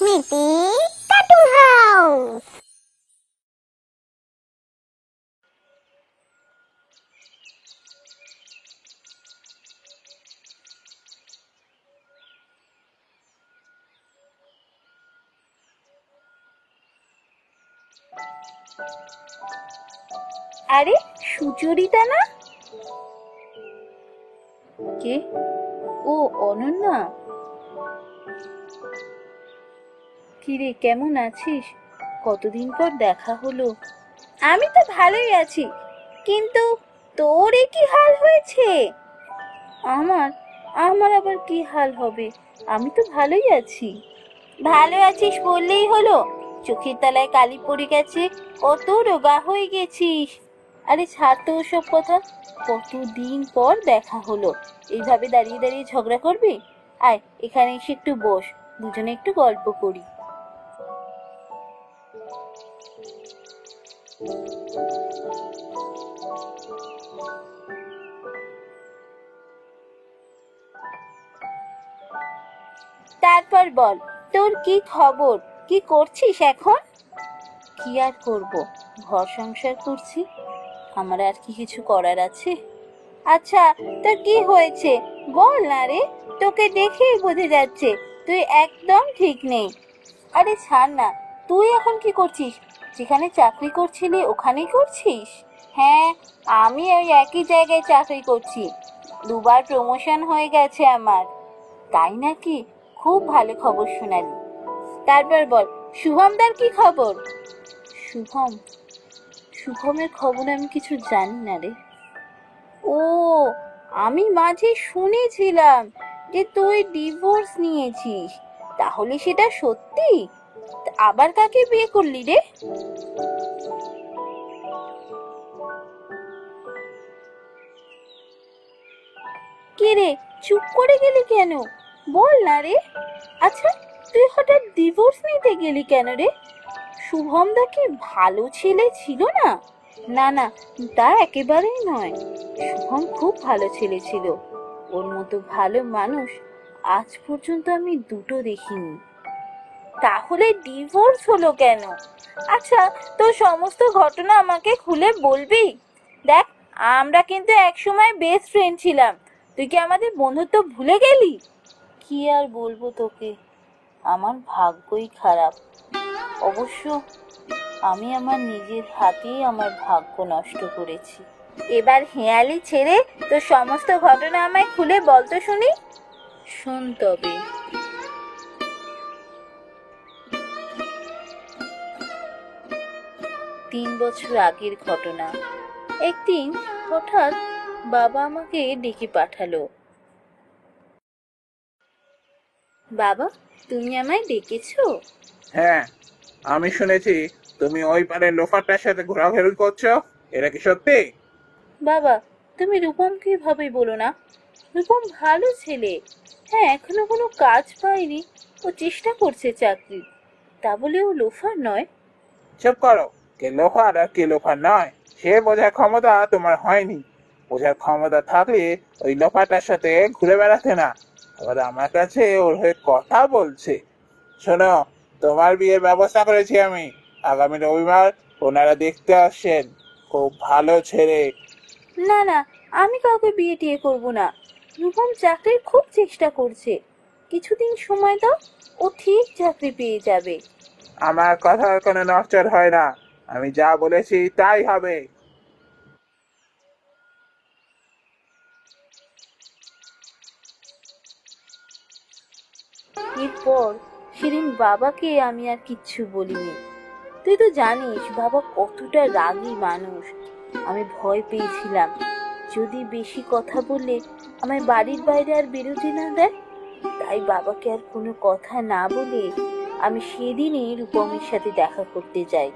মিটি cartoon house. আরে সুচরিতা না? কে? ও অনন্যা। কিরে, কেমন আছিস? কতদিন পর দেখা হলো। আমি তো ভালোই আছি, কিন্তু তোর এ কি হাল হয়েছে? আমার আমার আবার কি হাল হবে? আমি তো ভালোই আছি। ভালো আছিস বললেই হলো? চোখের তলায় কালি পড়ে গেছে, কত রোগা হয়ে গেছিস। আরে ছাড় তো ওসব কথা। কতদিন পর দেখা হলো, এইভাবে দাঁড়িয়ে দাঁড়িয়ে ঝগড়া করবি? আয় এখানে এসে একটু বস, দুজনে একটু গল্প করি। তারপর বল, তোর কি খবর? কি করছিস এখন? কি আর করব, ঘর সংসার করছি। আমার আর কি কিছু করার আছে? আচ্ছা, তোর কি হয়েছে বল না রে। তোকে দেখেই বোঝা যাচ্ছে তুই একদম ঠিক নেই। আরে ছাড় না, তুই এখন কি করছিস? যেখানে চাকরি করছিলি ওখানেই করছিস? হ্যাঁ, আমি ওই একই জায়গায় চাকরি করছি। দুবার প্রমোশন হয়ে গেছে আমার। তাই নাকি? খুব ভালো খবর শোনালি। তারপর বল, শুভমদার কি খবর? শুভম? শুভমের খবর আমি কিছু জানি না রে। ও, আমি মাঝে শুনেছিলাম যে তুই ডিভোর্স নিয়েছিস। তাহলে সেটা সত্যি? আবার কাকে বিয়ে করলি রে? কে রে, চুপ করে গেলি কেন? বল না রে। আচ্ছা, তুই হঠাৎ ডিভোর্স নিতে গেলি কেন রে? শুভম দা কি ভালো ছেলে ছিল না? না না, তা একেবারেই নয়। শুভম খুব ভালো ছেলে ছিল। ওর মতো ভালো মানুষ আজ পর্যন্ত আমি দুটো দেখিনি। তাহলে ডিভোর্স হলো কেন? আচ্ছা, তোর সমস্ত ঘটনা আমাকে খুলে বলবি? দেখ, আমরা কিন্তু একসময় বেস্ট ফ্রেন্ড ছিলাম। তুই কি আমাদের বন্ধুত্ব ভুলে গেলি? কি আর বলবো তোকে, আমার ভাগ্যই খারাপ। অবশ্য আমি আমার নিজের হাতেই আমার ভাগ্য নষ্ট করেছি। এবার হেয়ালি ছেড়ে তোর সমস্ত ঘটনা আমায় খুলে বল তো শুনি। শোন তবে। 3 বছর আগের ঘটনা। একদিন হঠাৎ বাবা আমাকে ডেকে পাঠালো। বাবা, তুমি আমায় ডেকেছো? হ্যাঁ, আমি শুনেছি তুমি ওই পারে লোফারটার সাথে ঘোরাঘুরি করছো। এটা কি সত্যি? বাবা, তুমি রূপমকে ভাবেই বলো না। রূপম ভালো ছেলে। হ্যাঁ, এখনো কোনো কাজ পায়নি। ও চেষ্টা করছে চাকরি। তা বলে ও লোফার নয়। চুপ করো। কে লোফার আর কে লোফার নয় সে বোঝার ক্ষমতা তোমার হয়নি। বোঝার ক্ষমতা থাকলে ওই লোফারটার সাথে ঘুরে বেড়াতে না। আবার আমার কাছে ওর হয়ে কথা বলছে। শোনো, তোমার বিয়ের ব্যবস্থা করেছি আমি। আগামী রবিবার ওনারা দেখতে আসছেন। খুব ভালো ছেলে। না না, আমি কাউকে বিয়ে টিয়ে করবো না। রূপম চাকরির খুব চেষ্টা করছে। কিছুদিন সময় দাও, ও ঠিক চাকরি পেয়ে যাবে। আমার কথার কোনো নড়চড় হয় না। আমি যা বলেছি তাই হবে। এরপর সেদিন বাবাকে আমি আর কিচ্ছু বলিনি। তুই তো জানিস বাবা কতটা রাগী মানুষ। আমি ভয় পেয়েছিলাম, যদি বেশি কথা বললে আমায় বাড়ির বাইরে আর বেরোতে না দেয়। তাই বাবাকে আর কোনো কথা না বলে আমি সেদিনই রূপমের সাথে দেখা করতে যাই।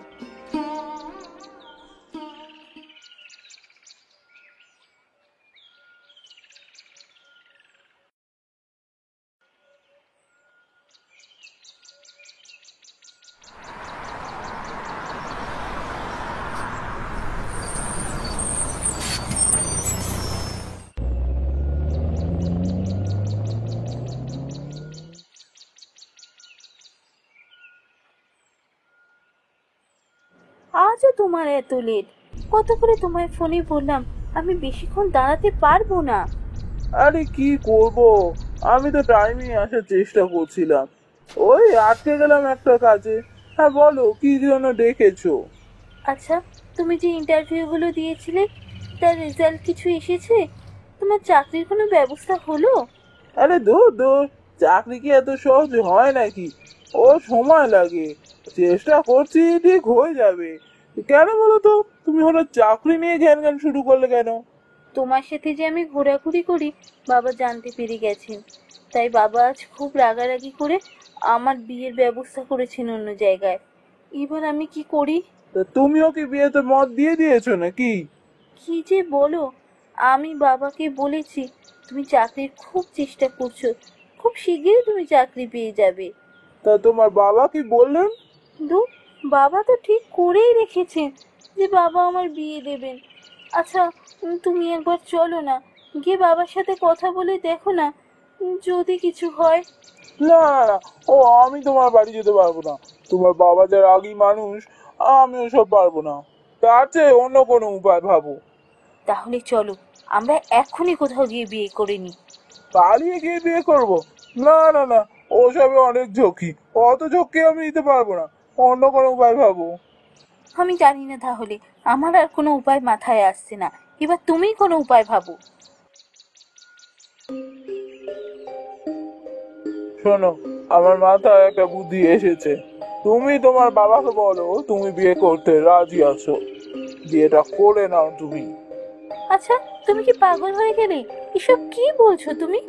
আজও তোমার এত লেট? কত করে তোমায় ফোনে বললাম আমি বেশিক্ষণ দাঁড়াতে পারবো না। আরে কি করব, আমি তো টাইমে আসার চেষ্টা করছিলাম, ওই আটকে গেলাম একটা কাজে। হ্যাঁ বলো, কি জন্য ডেকেছো? আচ্ছা, তুমি যে ইন্টারভিউগুলো দিয়েছিলে তার রেজাল্ট কিছু এসেছে? তোমার চাকরির কোনো ব্যবস্থা হলো? আরে দূর দূর, চাকরি কি এত সহজ হয় নাকি? ও সময় লাগে, চেষ্টা করছি, ঠিক হয়ে যাবে। কেন বলো তো, তুমি হঠাৎ চাকরি নিয়ে জ্ঞান জ্ঞান শুরু করলে কেন? তোমার সাথে যে আমি ঘোরাঘুরি করি বাবা জানতে পেরে গেছেন, তাই বাবা আজ খুব রাগারাগি করে আমার বিয়ের ব্যবস্থা করেছেন অন্য জায়গায়। এবার আমি কি করি? তা তুমিও কি বিয়েতে মত দিয়ে দিয়েছো নাকি? কি যে বলো! আমি বাবাকে বলেছি তুমি চাকরির খুব চেষ্টা করছো, খুব শিগগিরই তুমি চাকরি পেয়ে যাবে। তা তোমার বাবা কি বললেন? দূর, বাবা তো ঠিক করেই রেখেছেন যে বাবা আমার বিয়ে দেবেন। আচ্ছা, তুমি একবার চলো না, গিয়ে বাবার সাথে কথা বলে দেখো না, যদি কিছু হয়। না না না, ও আমি তোমার বাড়ি যেতে পারবো না। তোমার বাবা যা রাগী মানুষ, আমি ওসব পারবো না। তার চেয়ে অন্য কোনো উপায় ভাবো। তাহলে চলো আমরা এখনই কোথাও গিয়ে বিয়ে করে নিই। পালিয়ে গিয়ে বিয়ে করব? না না না, ওসবে অনেক ঝক্কি, অত ঝক্কি আমি নিতে পারবো না। অন্য কোনো উপায় ভাবো। আমি জানি না, তাহলে আমার আর কোনো উপায় মাথায় আসছে না। এবার তুমি কোনো উপায় ভাবো। শোনো, আমার মাথায় একটা বুদ্ধি এসেছে। তুমি তোমার বাবাকে বলো তুমি বিয়ে করতে রাজি আছো, বিয়েটা করে নাও তুমি। আচ্ছা, তুমি কি পাগল হয়ে গেলে? এসব কি বলছো তুমি?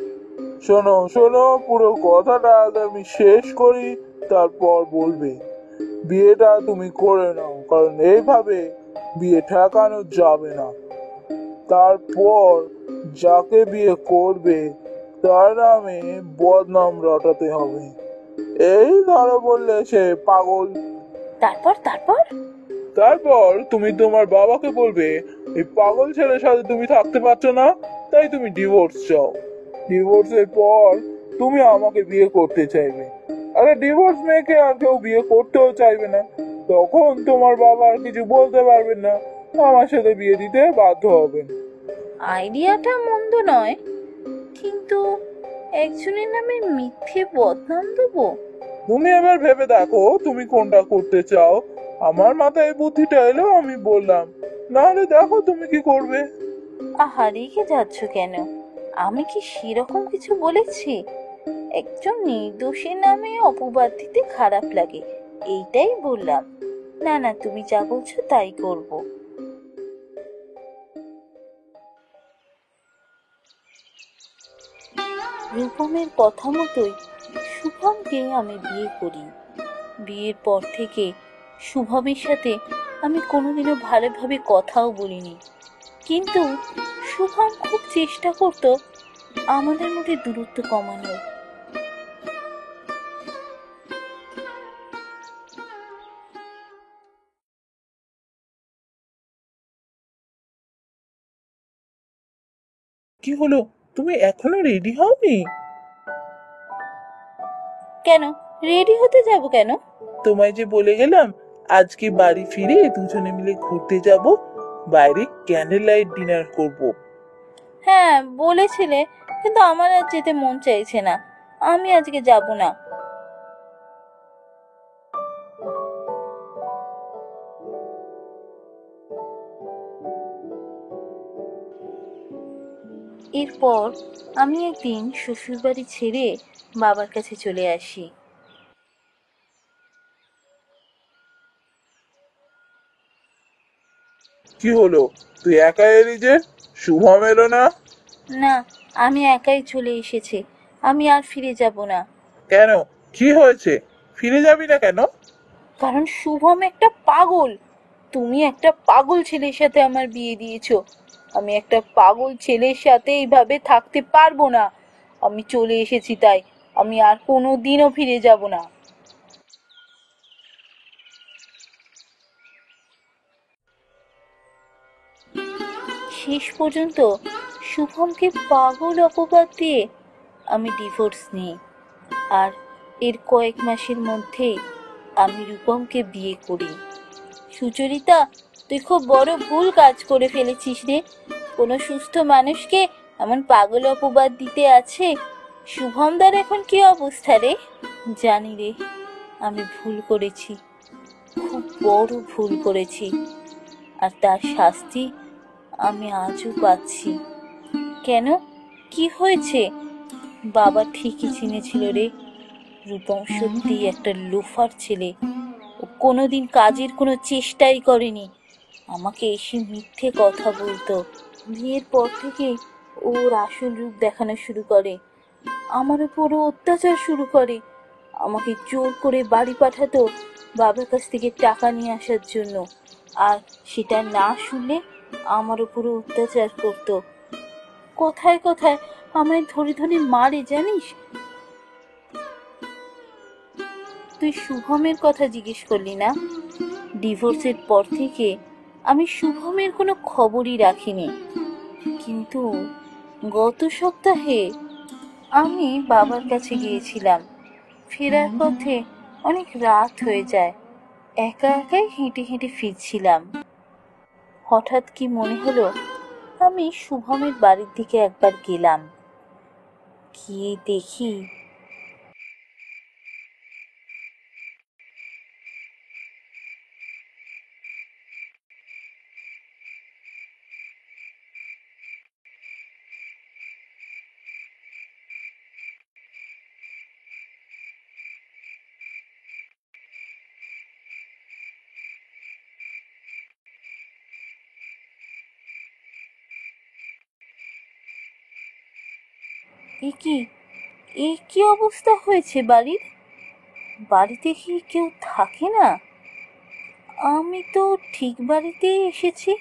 শোনো শোনো, পুরো কথাটা আগে আমি শেষ করি, তারপর বলবে। বিয়েটা তুমি করে নাও, কারণ এইভাবে বিয়ে ঠেকানো যাবে না। তারপর যাকে বিয়ে করবে তার নামে বদনাম রটাতে হবে। এই ধরো বললে সে পাগল। তারপর তারপর তারপর তুমি তোমার বাবাকে বলবে এই পাগল ছেলের সাথে তুমি থাকতে পারছো না, তাই তুমি ডিভোর্স চাও। ডিভোর্সের পর তুমি আমাকে বিয়ে করতে চাইবে। আরে ডিভোর্স মেয়েকে আর কেউ বিয়ে করতেও চাইবে না, তখন তোমার বাবা আর কিছু বলতে পারবেন না, আমার সাথে বিয়ে দিতে বাধ্য হবেন। আইডিয়াটা মন্দ নয়, কিন্তু একজনের নামে মিথ্যে বদনাম দেবো? তুমি এবার ভেবে দেখো তুমি কোনটা করতে চাও। আমার মাথায় এই বুদ্ধিটা এলো, আমি বললাম, নাহলে দেখো তুমি কি করবে। আহা, রেখে যাচ্ছ কেন? আমি কি সেরকম কিছু বলেছি? একজন নির্দোষীর নামে অপবাদ দিতে খারাপ লাগে, এইটাই বললাম। না না, তুমি যা বলছো তাই করব। রূপমের কথা মতোই শুভমকে আমি বিয়ে করি। বিয়ের পর থেকে শুভমের সাথে আমি কোনোদিনও ভালোভাবে কথাও বলিনি, কিন্তু শুভম খুব চেষ্টা করতো আমাদের মধ্যে দূরত্ব কমানোর। কি হলো, তুমি এখনো রেডি হওনি? কেন রেডি হতে যাব কেন? তোমায় যে বলে গেলাম আজকে বাড়ি ফিরে দুজনে মিলে ঘুরতে যাব, বাইরে ক্যান্ডেল লাইট ডিনার করব। হ্যাঁ বলেছিলে, কিন্তু আমার আর যেতে মন চাইছে না, আমি আজকে যাব না। এরপর আমি একদিন শ্বশুরবাড়ি ছেড়ে বাবার কাছে চলে আসি। কি হলো, তুই একা এলি যে, শুভম এলো না? না, আমি একাই চলে এসেছি, আমি আর ফিরে যাব না। কেন, কি হয়েছে? ফিরে যাবি না কেন? কারণ শুভম একটা পাগল। তুমি একটা পাগল ছেলের সাথে আমার বিয়ে দিয়েছো, আমি একটা পাগল ছেলের সাথে এইভাবে থাকতে পারবো না। আমি চলে এসেছি, তাই আমি আর কোনো দিনও ফিরে যাব না। শেষ পর্যন্ত শুভমকে পাগল অপবাদ দিয়ে আমি ডিভোর্স নিই, আর এর কয়েক মাসের মধ্যে আমি রূপমকে বিয়ে করি। সুচরিতা, তুই খুব বড় ভুল কাজ করে ফেলেছিস রে। কোনো সুস্থ মানুষকে এমন পাগল অপবাদ দিতে আছে? শুভমদার এখন কি অবস্থা রে? জানি রে, আমি ভুল করেছি, খুব বড় ভুল করেছি, আর তার শাস্তি আমি আজও পাচ্ছি। কেন, কি হয়েছে? বাবা ঠিকই চিনেছিল রে, রূপম সত্যি একটা লোফার ছেলে। ও কোনোদিন কাজের কোনো চেষ্টাই করেনি, আমাকে এসে মিথ্যে কথা বলতো। বিয়ের পর থেকে ওর আসল রূপ দেখানো শুরু করে, আমার উপরও অত্যাচার শুরু করে। আমাকে জোর করে বাড়ি পাঠাতো বাবার কাছ থেকে টাকা নিয়ে আসার জন্য, আর সেটা না শুনলে আমার উপরও অত্যাচার করতো। কথায় কথায় আমায় ধরে ধরে মারে, জানিস? তুই শুভমের কথা জিজ্ঞেস করলি না? ডিভোর্সের পর থেকে আমি শুভমের কোনো খবরই রাখিনি, কিন্তু গত সপ্তাহে আমি বাবার কাছে গিয়েছিলাম। ফেরার পথে অনেক রাত হয়ে যায়, একা একাই হেঁটে হেঁটে ফিরছিলাম। হঠাৎ কি মনে হলো আমি শুভমের বাড়ির দিকে একবার গেলাম। গিয়ে দেখি এ কি, এ কি অবস্থা হয়েছে বাড়ির? বাড়িতে কি কেউ থাকে না? আমি তো ঠিক বাড়িতেই এসেছি।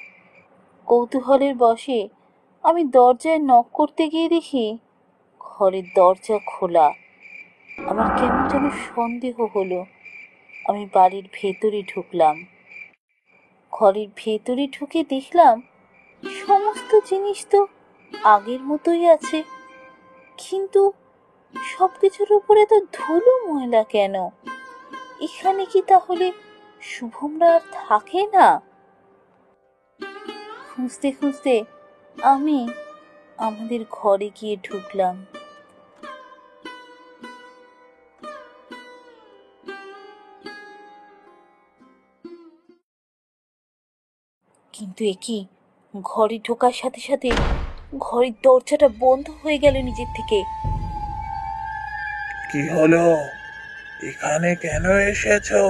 কৌতূহলের বশে আমি দরজায় নক করতে গিয়ে দেখি ঘরের দরজা খোলা। আমার কেমন যেন সন্দেহ হলো। আমি বাড়ির ভেতরে ঢুকলাম। ঘরের ভেতরে ঢুকে দেখলাম সমস্ত জিনিস তো আগের মতোই আছে, কিন্তু সবকিছুর উপরে তো ধুলো ময়লা কেন? এখানে কি তাহলে শুভমরা আর থাকে না? খুঁজতে খুঁজতে আমি আমাদের ঘরে গিয়ে ঢুকলাম। কিন্তু এ কি, ঘরে ঢোকার সাথে সাথে ঘরের দরজাটা বন্ধ হয়ে গেল নিজের থেকে। কি হলো? এখানে কেন এসেছো?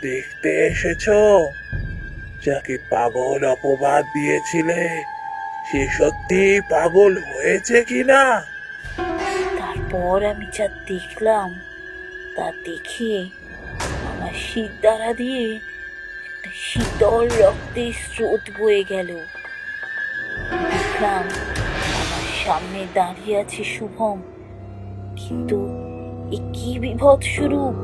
দেখতে এসেছো যাকে পাগল অপবাদ দিয়েছিলে সে সত্যি পাগল হয়েছে কিনা? তারপর আমি যা দেখলাম তা দেখে আমার শির দ্বারা দিয়ে একটা শীতল রক্তের স্রোত বয়ে গেল। দেখলাম আমার সামনে দাঁড়িয়ে আছে শুভম, কিন্তু এ কি বিভৎস রূপ!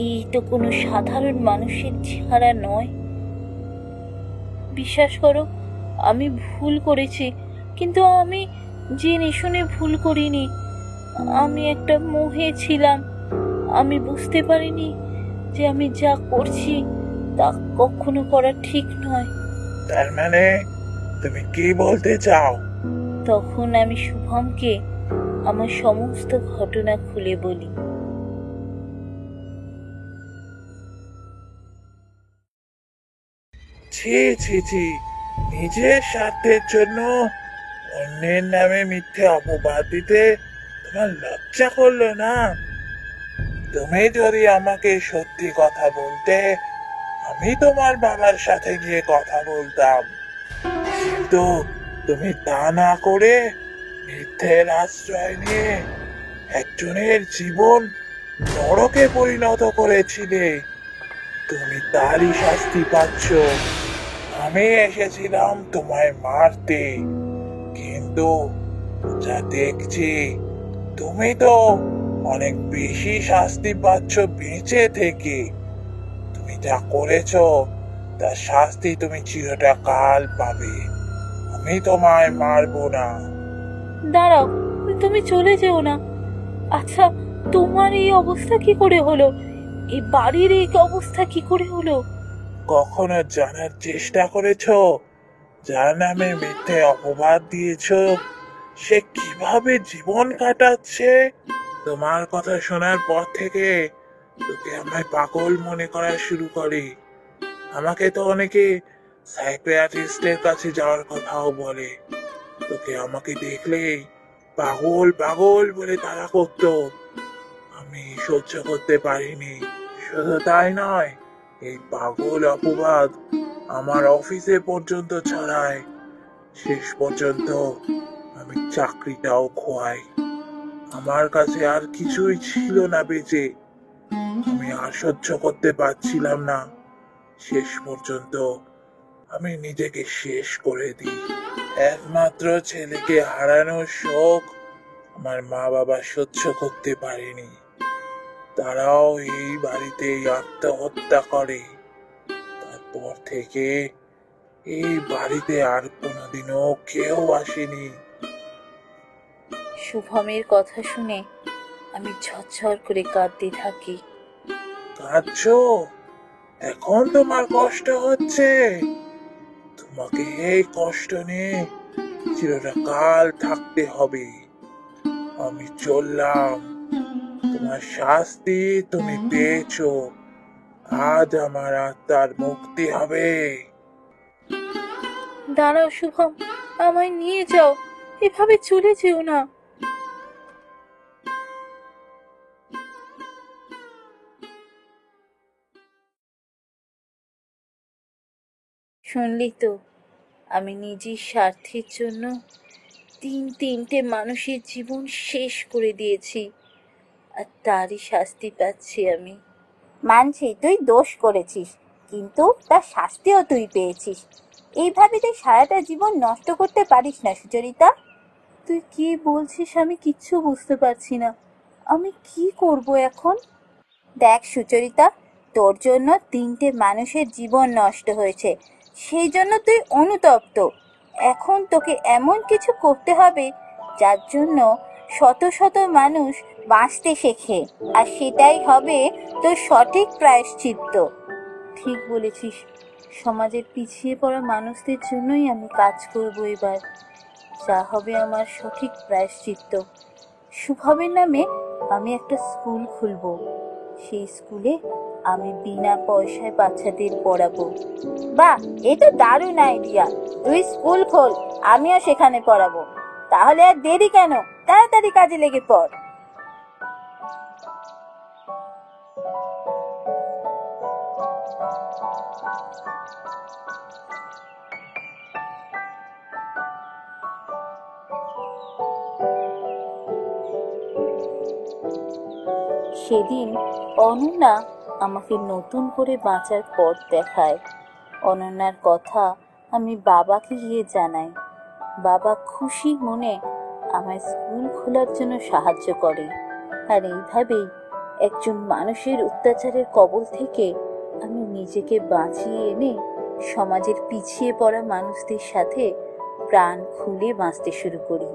এই তো কোনো সাধারণ মানুষের চেহারা নয়। বিশ্বাস করো, আমি ভুল করেছি, কিন্তু আমি জেনে শুনে ভুল করিনি। আমি একটা মোহে ছিলাম, আমি বুঝতে পারিনি যে আমি যা করছি তা কখনো করা ঠিক নয়। তার মানে তুমি কি বলতে চাও? তখন আমি শুভমকে আমার সমস্ত ঘটনা খুলে বলি। ছি ছি ছি, নিজের স্বার্থের জন্য অন্যের নামে মিথ্যে অপবাদ দিতে তোমার লজ্জা করলো না? তুমি যদি আমাকে সত্যি কথা বলতে আমি তোমার বাবার সাথে গিয়ে কথা বলতাম, কিন্তু তুমি তা না করে মিথ্যের আশ্রয় নিয়ে একজনের জীবন নরকে পরিণত করেছিলে। তুমি তারই শাস্তি পাচ্ছ। আমি এসেছিলাম তোমায় মারতে, কিন্তু যা দেখছি তুমি তো অনেক বেশি শাস্তি পাচ্ছ বেঁচে থেকে। তুমি যা করেছো তার শাস্তি তুমি চিরটা কাল পাবে। আমি তোমায় মারবো না। দাঁড়াও, তুমি চলে যেও না। আচ্ছা, তোমার এই অবস্থা কি করে হলো? এই বাড়ির এই অবস্থা কি করে হলো? কখনো জানার চেষ্টা করেছো যার নামে মিথ্যে অপবাদ দিয়েছো সে কিভাবে জীবন কাটাচ্ছে? তোমার কথা শোনার পর থেকে তোকে আমায় পাগল মনে করা শুরু করে। আমাকে তো অনেকে সাইকিয়াট্রিস্টের কাছে যাওয়ার কথাও বলে। তোকে আমাকে দেখলেই পাগল পাগল বলে তাড়া করতো। আমি সহ্য করতে পারিনি। শুধু তাই নয়, এই পাগল অপবাদ আমার অফিসে পর্যন্ত ছড়ায়। শেষ পর্যন্ত আমি চাকরিটাও খোয়াই। আমার কাছে আর কিছুই ছিল না বেঁচে। আমি আর সহ্য করতে পারছিলাম না। শেষ পর্যন্ত আমি নিজেকে শেষ করে দিই। একমাত্র ছেলেকে হারানোর শোক আমার মা বাবা সহ্য করতে পারেনি। তারাও এই বাড়িতেই আত্মহত্যা করে। তারপর থেকে এই বাড়িতে আর কোনোদিনও কেউ আসেনি। শুভমের কথা শুনে আমি ঝরঝর করে কাঁদতে থাকি। কাঁদছো? এখন তোমার কষ্ট হচ্ছে? তোমাকে এই কষ্ট নিয়ে চিরকাল থাকতে হবে। আমি চললাম। তোমার শাস্তি তুমি পেয়েছো। আজ আমার আত্মার মুক্তি হবে। দাঁড়াও শুভম, আমায় নিয়ে যাও, এভাবে চলে যেও না। শুনলি তো, আমি নিজের স্বার্থের জন্য তিনটে মানুষের জীবন শেষ করে দিয়েছি, আর তারই শাস্তি পাচ্ছি আমি। মানছি তুই দোষ করেছিস, কিন্তু তার শাস্তিও তুই পেয়েছিস। এইভাবে তুই সারাটা জীবন নষ্ট করতে পারিস না সুচরিতা। তুই কি বলছিস আমি কিচ্ছু বুঝতে পারছি না। আমি কি করব এখন? দেখ সুচরিতা, তোর জন্য তিনটে মানুষের জীবন নষ্ট হয়েছে, সেই জন্য তুই অনুতপ্ত। এখন তোকে এমন কিছু করতে হবে যার জন্য শত শত মানুষ বাঁচতে শেখে, আর সেটাই হবে তোর সঠিক প্রায়শ্চিত্ত। ঠিক বলেছিস, সমাজের পিছিয়ে পড়া মানুষদের জন্যই আমি কাজ করব এবার। যা হবে আমার সঠিক প্রায়শ্চিত্ত। শুভমের নামে আমি একটা স্কুল খুলবো। সেই স্কুলে আমি বিনা পয়সায় বাচ্চাদের পড়াবো। বাহ, এ তো দারুণ আইডিয়া! তুই স্কুল খোল, আমিও সেখানে পড়াবো। তাহলে আর দেরি কেন, তাড়াতাড়ি কাজে লেগে পড়। সেদিন অনন্যা আমাকে নতুন করে বাঁচার পথ দেখায়। অনন্যার কথা আমি বাবাকে গিয়ে জানাই। বাবা খুশি মনে আমায় স্কুল খোলার জন্য সাহায্য করে। আর এইভাবেই একজন মানুষের অত্যাচারের কবল থেকে আমি নিজেকে বাঁচিয়ে এনে সমাজের পিছিয়ে পড়া মানুষদের সাথে প্রাণ খুলে বাঁচতে শুরু করি।